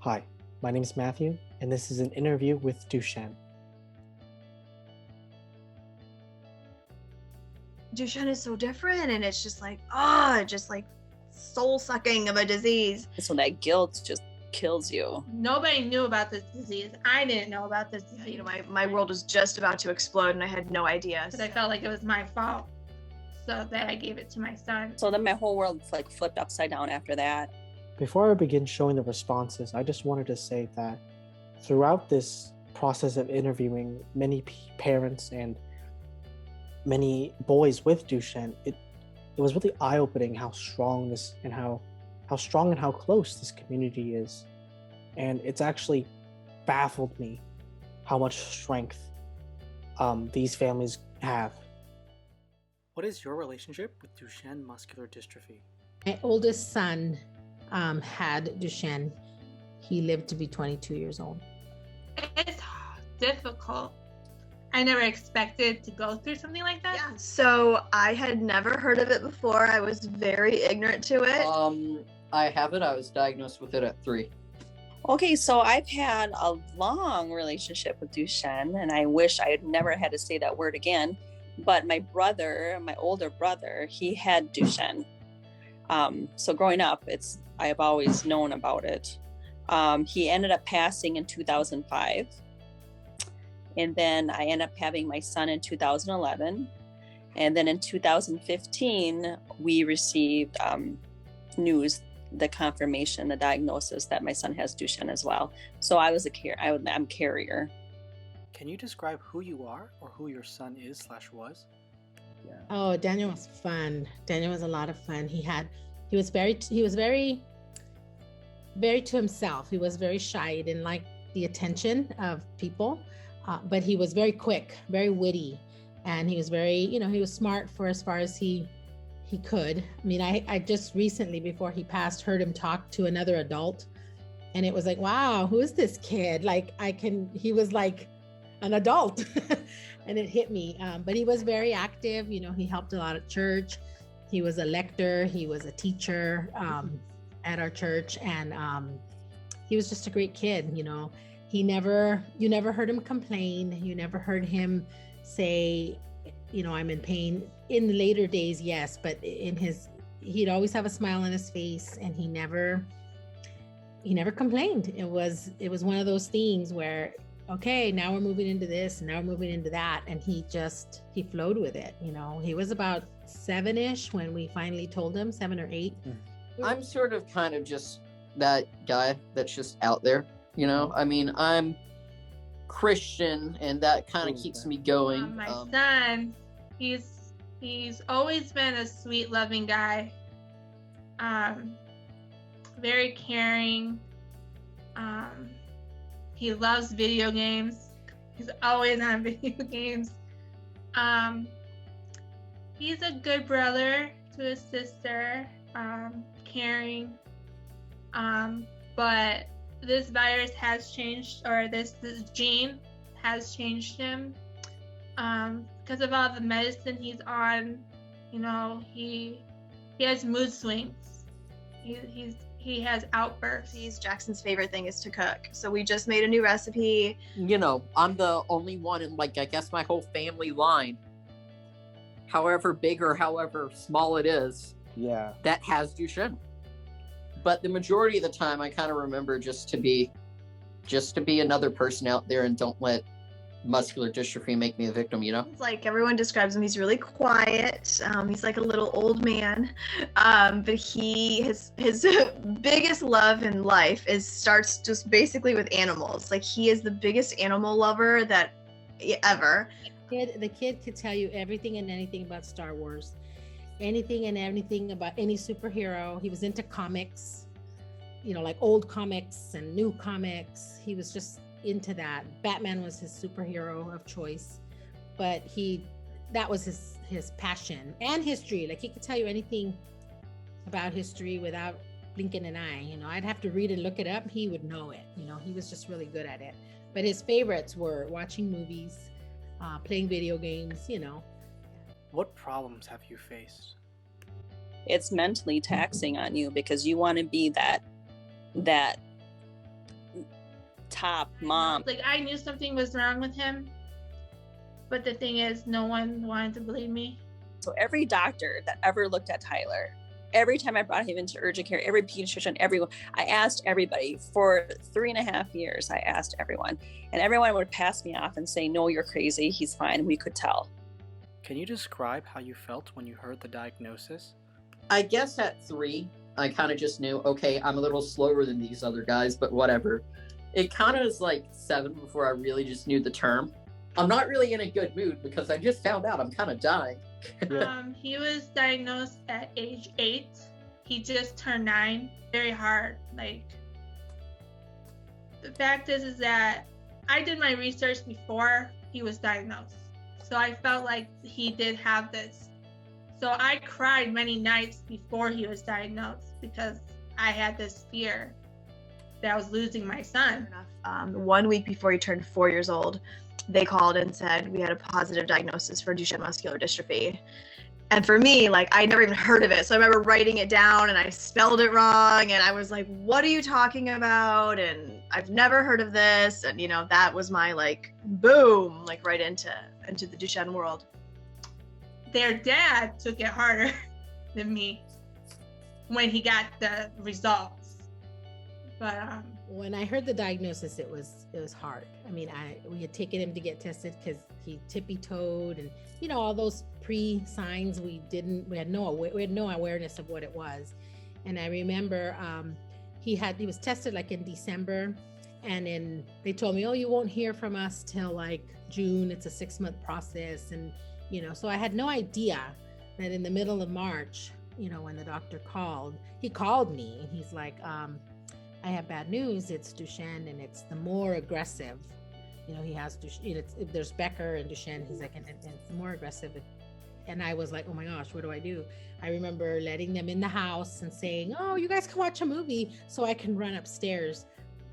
Hi, my name is Matthew, and this is an interview with Duchenne. Duchenne is so different, and it's just like, just like soul-sucking of a disease. So that guilt just kills you. Nobody knew about this disease. I didn't know about this disease. You know, my world was just about to explode, and I had no idea. Because I felt like it was my fault, so that I gave it to my son. So then my whole world like flipped upside down after that. Before I begin showing the responses, I just wanted to say that throughout this process of interviewing many parents and many boys with Duchenne, it was really eye-opening how strong this and how strong and how close this community is. And it's actually baffled me how much strength these families have. What is your relationship with Duchenne muscular dystrophy? My oldest son had Duchenne. He lived to be 22 years old. It's difficult. I never expected to go through something like that. Yeah, so I had never heard of it before. I was very ignorant to it. I have it. I was diagnosed with it at 3. Okay, so I've had a long relationship with Duchenne, and I wish I had never had to say that word again. But my older brother, he had Duchenne. So growing up, I have always known about it. He ended up passing in 2005. And then I ended up having my son in 2011. And then in 2015, we received news, the confirmation, the diagnosis that my son has Duchenne as well. So I'm carrier. Can you describe who you are or who your son is / was? Yeah. Oh, Daniel was fun. Daniel was a lot of fun. He was very to himself. He was very shy. He didn't like the attention of people, but he was very quick, very witty, and he was very, he was smart for as far as he could. I mean, I just recently, before he passed, heard him talk to another adult, and it was like, wow, who is this kid? He was like an adult. And it hit me. But he was very active. He helped a lot at church. He was a lector. He was a teacher at our church. And he was just a great kid. You never heard him complain. You never heard him say, I'm in pain. In the later days, yes, but he'd always have a smile on his face, and he never complained. It was one of those things where, okay, now we're moving into this, and now we're moving into that. And he flowed with it. He was about 7-ish when we finally told him, 7 or 8. I'm sort of kind of just that guy that's just out there, I mean, I'm Christian, and that kind of keeps me going. My son, he's always been a sweet, loving guy. Very caring. He loves video games. He's always on video games. He's a good brother to his sister, caring. But this virus has changed, or this gene has changed him. Because of all the medicine he's on, he has mood swings. He has outbursts. Jackson's favorite thing is to cook. So we just made a new recipe. I'm the only one in, I guess my whole family line, however big or however small it is, that has Duchenne. But the majority of the time, I kind of remember just to be another person out there, and don't let muscular dystrophy make me a victim, It's like everyone describes him. He's really quiet. He's like a little old man. But his biggest love in life starts just basically with animals. Like, he is the biggest animal lover that ever. The kid could tell you everything and anything about Star Wars, anything and everything about any superhero. He was into comics, like old comics and new comics. He was just into that. Batman was his superhero of choice, but that was his passion. And history. Like, he could tell you anything about history without blinking an eye. I'd have to read and look it up. He would know it. He was just really good at it. But his favorites were watching movies, playing video games. What problems have you faced? It's mentally taxing on you, because you want to be that top mom. Like, I knew something was wrong with him, but the thing is, no one wanted to believe me. So every doctor that ever looked at Tyler, every time I brought him into urgent care, every pediatrician, everyone, I asked everybody for 3.5 years. I asked everyone, and everyone would pass me off and say, no, you're crazy. He's fine. We could tell. Can you describe how you felt when you heard the diagnosis? I guess at 3, I kind of just knew, okay, I'm a little slower than these other guys, but whatever. It kind of was like 7 before I really just knew the term. I'm not really in a good mood because I just found out I'm kind of dying. He was diagnosed at age 8. He just turned 9. Very hard. Like, the fact is that I did my research before he was diagnosed. So I felt like he did have this. So I cried many nights before he was diagnosed because I had this fear that I was losing my son. 1 week before he turned 4 years old, they called and said we had a positive diagnosis for Duchenne muscular dystrophy. And for me, like, I'd never even heard of it. So I remember writing it down and I spelled it wrong. And I was like, what are you talking about? And I've never heard of this. And, you know, that was my, like, boom, like right into the Duchenne world. Their dad took it harder than me when he got the results. But when I heard the diagnosis, it was hard. I mean, we had taken him to get tested because he tippy-toed, and you know, all those pre-signs we had no awareness of what it was. And I remember he was tested like in December, and they told me, oh, you won't hear from us till like June. It's a 6-month process, and you know, so I had no idea that in the middle of March, you know, when the doctor called, he called me and he's like, I have bad news. It's Duchenne, and it's the more aggressive. You know, he has Duchenne. There's Becker and Duchenne. He's like, and it's the more aggressive. And I was like, oh my gosh, what do I do? I remember letting them in the house and saying, oh, you guys can watch a movie, so I can run upstairs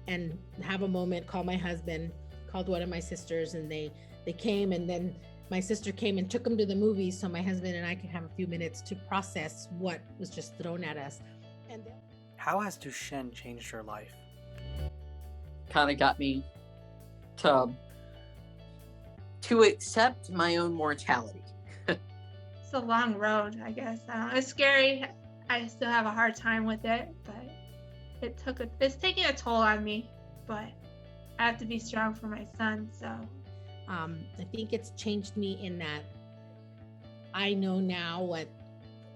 and have a moment, call my husband, called one of my sisters, and they came, and then my sister came and took them to the movie so my husband and I could have a few minutes to process what was just thrown at us. And then, how has Duchenne changed your life? Kind of got me to accept my own mortality. it's a long road, I guess. It's scary. I still have a hard time with it, but it's taking a toll on me. But I have to be strong for my son. So I think it's changed me in that I know now what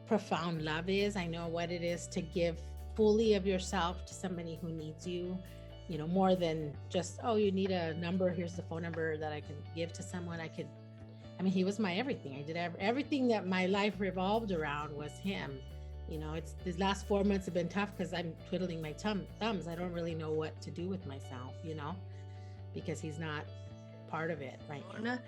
profound love is. I know what it is to give fully of yourself to somebody who needs you, you know, more than just, oh, you need a number, here's the phone number that I can give to someone. I mean, he was my everything. I did everything that my life revolved around was him. You know, these last 4 months have been tough because I'm twiddling my thumbs. I don't really know what to do with myself, you know, because he's not part of it right now.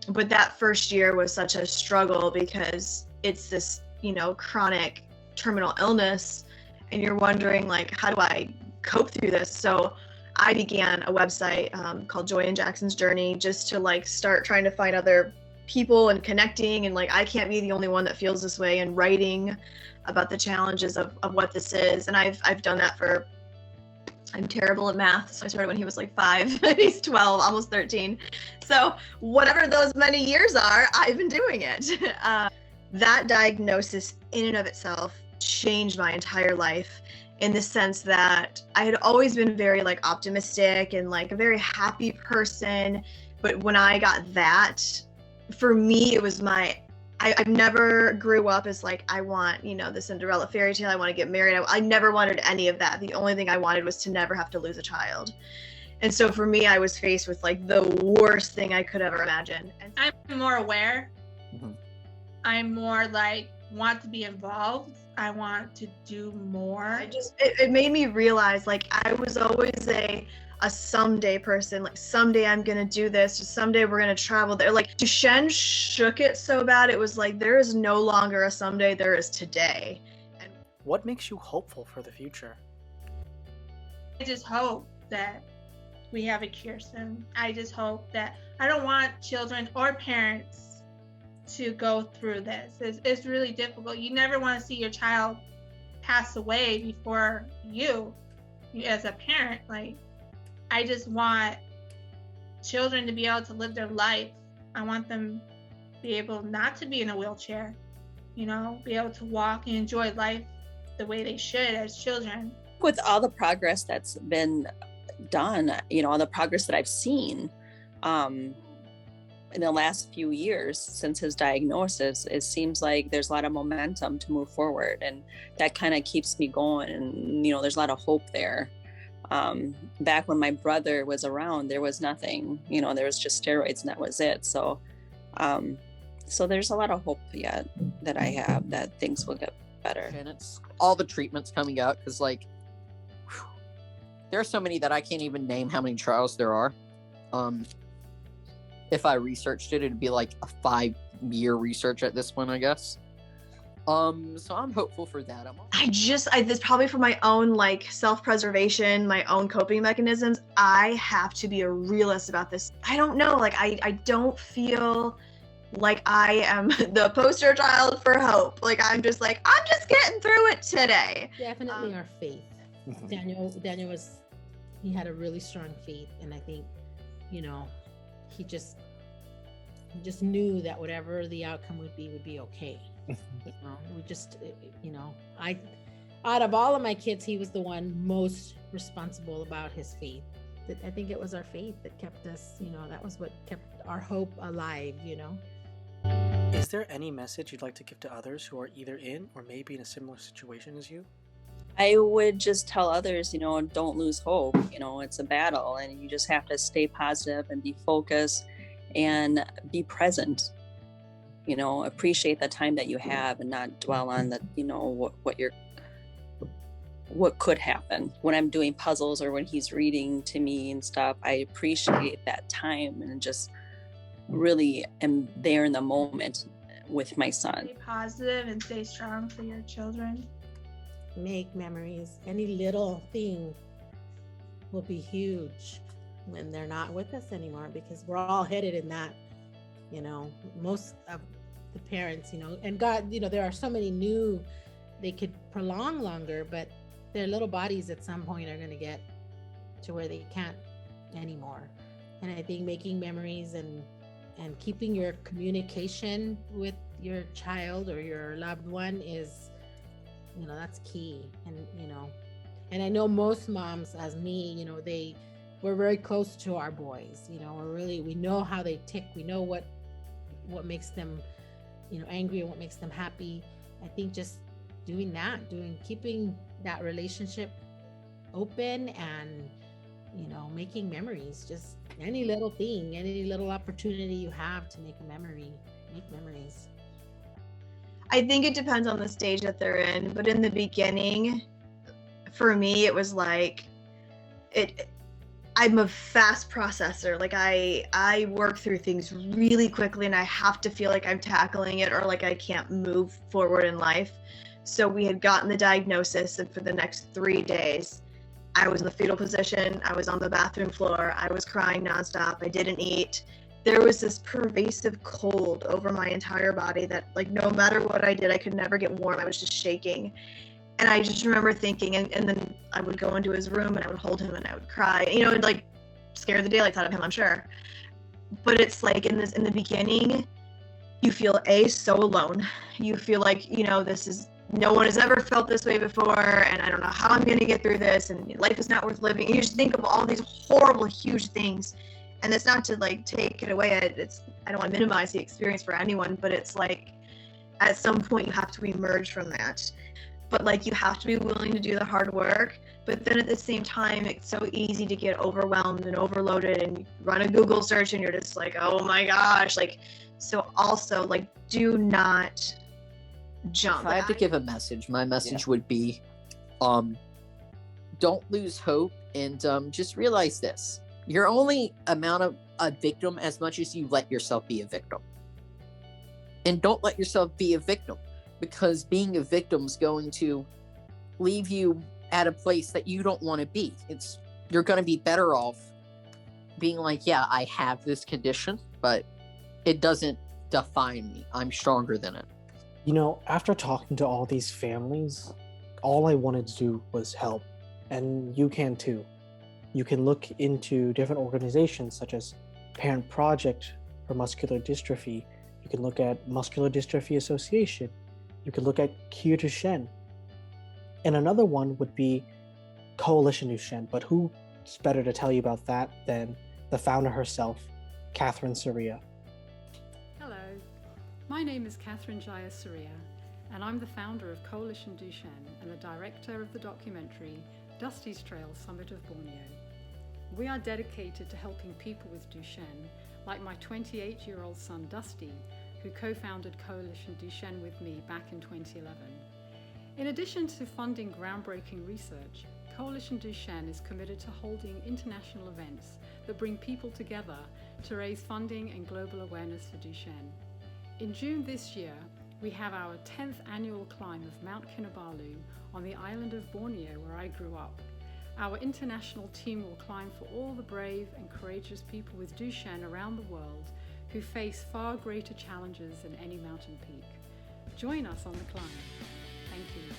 But that first year was such a struggle because it's this, you know, chronic terminal illness, and you're wondering, like, how do I cope through this? So I began a website called Joy and Jackson's Journey, just to like start trying to find other people and connecting, and like, I can't be the only one that feels this way, and writing about the challenges of what this is. And I've done that for, I'm terrible at math, so I started when he was like 5. He's 12, almost 13. So whatever those many years are, I've been doing it. That diagnosis in and of itself changed my entire life, in the sense that I had always been very like optimistic and like a very happy person. But when I got that, for me, it was I never grew up as like, I want, you know, the Cinderella fairy tale, I want to get married. I never wanted any of that. The only thing I wanted was to never have to lose a child. And so for me, I was faced with like the worst thing I could ever imagine. And I'm more aware. Mm-hmm. I'm more like, want to be involved. I want to do more. It made me realize, like, I was always a someday person. Like, someday I'm gonna do this, or someday we're gonna travel there. Like, Duchenne shook it so bad, it was like, there is no longer a someday, there is today. And what makes you hopeful for the future? I just hope that we have a cure soon. I just hope that, I don't want children or parents to go through this. It's really difficult. You never want to see your child pass away before you as a parent. Like, I just want children to be able to live their life. I want them to be able not to be in a wheelchair, be able to walk and enjoy life the way they should as children. With all the progress that's been done, all the progress that I've seen in the last few years since his diagnosis, it seems like there's a lot of momentum to move forward, and that kind of keeps me going. And there's a lot of hope there. Back when my brother was around, there was nothing. There was just steroids, and that was it. So there's a lot of hope yet that I have that things will get better. And it's all the treatments coming out, because there are so many that I can't even name how many trials there are. If I researched it, it'd be like a 5-year research at this point, I guess. So I'm hopeful for that. This probably for my own self-preservation, my own coping mechanisms, I have to be a realist about this. I don't know, I don't feel like I am the poster child for hope. I'm just getting through it today. Definitely our faith. Daniel he had a really strong faith, and I think, he just knew that whatever the outcome would be okay. Out of all of my kids, he was the one most responsible about his faith. I think it was our faith that kept us, that was what kept our hope alive, Is there any message you'd like to give to others who are either in or maybe in a similar situation as you? I would just tell others, don't lose hope. It's a battle, and you just have to stay positive and be focused and be present. Appreciate the time that you have and not dwell on the, what could happen. When I'm doing puzzles or when he's reading to me and stuff, I appreciate that time and just really am there in the moment with my son. Stay positive and stay strong for your children. Make memories. Any little thing will be huge when they're not with us anymore, because we're all headed in that, most of the parents, and God, there are so many new, they could prolong longer, but their little bodies at some point are going to get to where they can't anymore. And I think making memories and keeping your communication with your child or your loved one is, that's key. And I know most moms, as me, we're very close to our boys. We know how they tick. We know what makes them, angry and what makes them happy. I think just keeping that relationship open and, making memories, just any little thing, any little opportunity you have to make memories. I think it depends on the stage that they're in, but in the beginning, for me, it was I'm a fast processor. I work through things really quickly, and I have to feel like I'm tackling it or I can't move forward in life. So we had gotten the diagnosis, and for the next 3 days, I was in the fetal position. I was on the bathroom floor. I was crying nonstop. I didn't eat. There was this pervasive cold over my entire body that no matter what I did, I could never get warm. I was just shaking. And I just remember thinking, and then I would go into his room and I would hold him and I would cry, and scare the daylights out of him, I'm sure. But it's in the beginning, you feel so alone. You feel no one has ever felt this way before, and I don't know how I'm going to get through this, and life is not worth living. And you just think of all these horrible, huge things. And it's not to take it away. I don't want to minimize the experience for anyone, but it's at some point you have to emerge from that. But you have to be willing to do the hard work. But then at the same time, it's so easy to get overwhelmed and overloaded, and you run a Google search and you're just oh my gosh. So also do not jump. If I have to give a message, my message would be, don't lose hope, and just realize this. You're only amount of a victim as much as you let yourself be a victim. And don't let yourself be a victim, because being a victim is going to leave you at a place that you don't want to be. You're going to be better off being I have this condition, but it doesn't define me. I'm stronger than it. After talking to all these families, all I wanted to do was help. And you can too. You can look into different organizations such as Parent Project for Muscular Dystrophy. You can look at Muscular Dystrophy Association. You can look at Cure Duchenne. And another one would be Coalition Duchenne. But who's better to tell you about that than the founder herself, Catherine Soria? Hello, my name is Catherine Jaya Soria, and I'm the founder of Coalition Duchenne and the director of the documentary Dusty's Trail Summit of Borneo. We are dedicated to helping people with Duchenne, like my 28-year-old son Dusty, who co-founded Coalition Duchenne with me back in 2011. In addition to funding groundbreaking research, Coalition Duchenne is committed to holding international events that bring people together to raise funding and global awareness for Duchenne. In June this year, we have our 10th annual climb of Mount Kinabalu on the island of Borneo, where I grew up. Our international team will climb for all the brave and courageous people with Duchenne around the world who face far greater challenges than any mountain peak. Join us on the climb. Thank you.